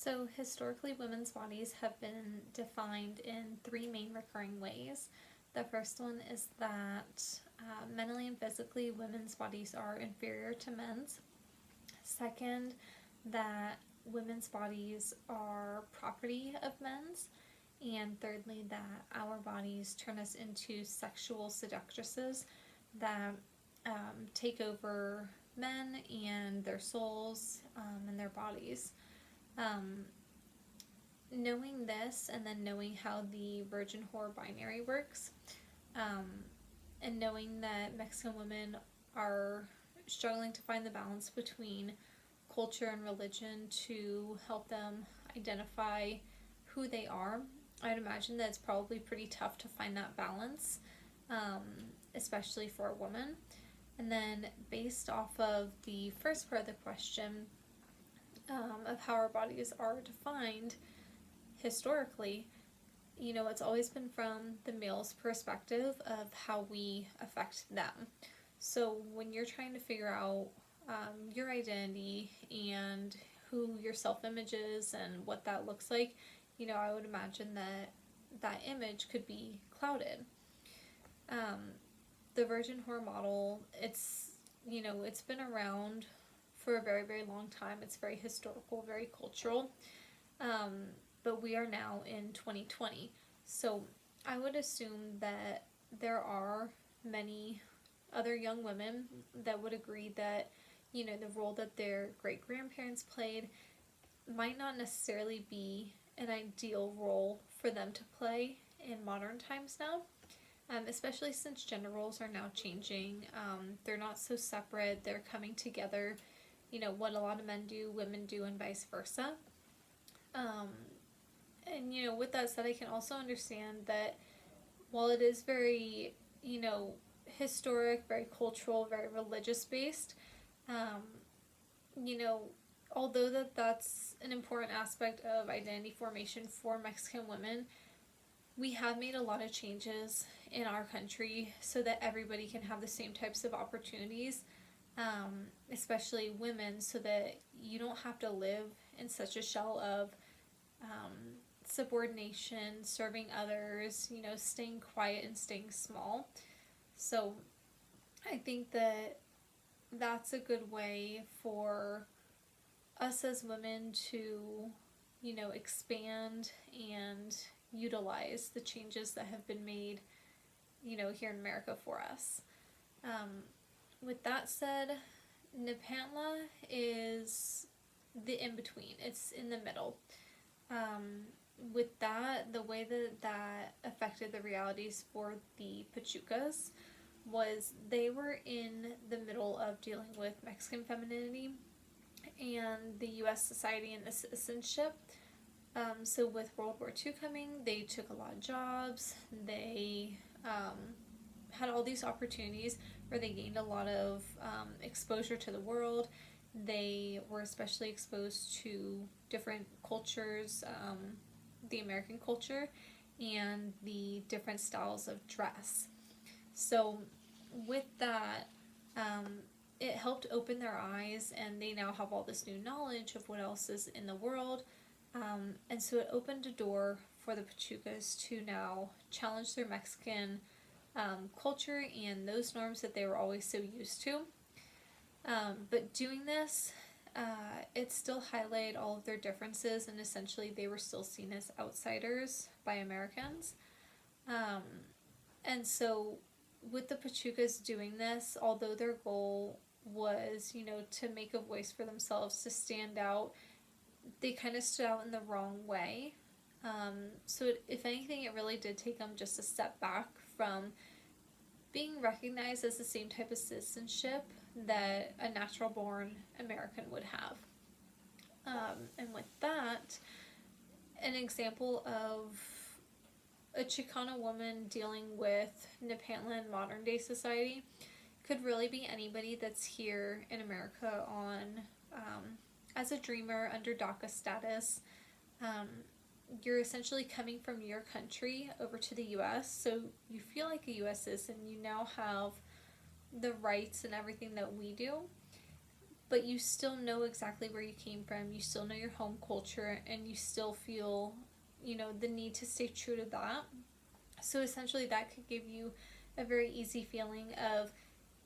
So, historically, women's bodies have been defined in three main recurring ways. The first one is that mentally and physically, women's bodies are inferior to men's. Second, that women's bodies are property of men's. And thirdly, that our bodies turn us into sexual seductresses that take over men and their souls and their bodies. Um, Knowing this and then knowing how the virgin whore binary works, um, and knowing that Mexican women are struggling to find the balance between culture and religion to help them identify who they are, I'd imagine that it's probably pretty tough to find that balance, um, especially for a woman. And then, based off of the first part of the question, of how our bodies are defined, historically, it's always been from the male's perspective of how we affect them. So when you're trying to figure out your identity and who your self image is and what that looks like, I would imagine that that image could be clouded. Um, the virgin whore model, it's been around for a very, very long time. It's very historical, very cultural. Um, but we are now in 2020. So I would assume that there are many other young women that would agree that, the role that their great grandparents played might not necessarily be an ideal role for them to play in modern times now. Especially since gender roles are now changing. They're not so separate, they're coming together. What a lot of men do, women do, and vice versa. Um, and with that said, I can also understand that while it is very, historic, very cultural, very religious based, um, you know, although that's an important aspect of identity formation for Mexican women, we have made a lot of changes in our country so that everybody can have the same types of opportunities, especially women, so that you don't have to live in such a shell of um, subordination, serving others, staying quiet and staying small. So I think that that's a good way for us as women to, expand and utilize the changes that have been made, here in America for us. Um, with that said, Nepantla is the in between, it's in the middle. With that, the way that affected the realities for the Pachucas was they were in the middle of dealing with Mexican femininity and the U.S. society and the citizenship. So with World War II coming, they took a lot of jobs. They had all these opportunities where they gained a lot of exposure to the world. They were especially exposed to different cultures, the American culture, and the different styles of dress. So, with that, it helped open their eyes, and they now have all this new knowledge of what else is in the world. And so it opened a door for the Pachucas to now challenge their Mexican culture and those norms that they were always so used to. But doing this, it still highlighted all of their differences, and essentially they were still seen as outsiders by Americans. Um, and so, with the Pachucas doing this, although their goal was, to make a voice for themselves, to stand out, they kind of stood out in the wrong way. If anything, it really did take them just a step back from being recognized as the same type of citizenship that a natural born American would have. And with that, an example of a Chicana woman dealing with Nepantla in modern day society could really be anybody that's here in America on as a dreamer under DACA status. Um, you're essentially coming from your country over to the U.S., so you feel like a U.S. citizen. You now have the rights and everything that we do, but you still know exactly where you came from, you still know your home culture, and you still feel, the need to stay true to that. So essentially, that could give you a very easy feeling of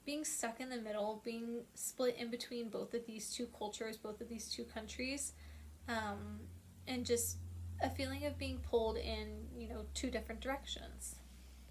being stuck in the middle, being split in between both of these two cultures, both of these two countries, and just a feeling of being pulled in, two different directions.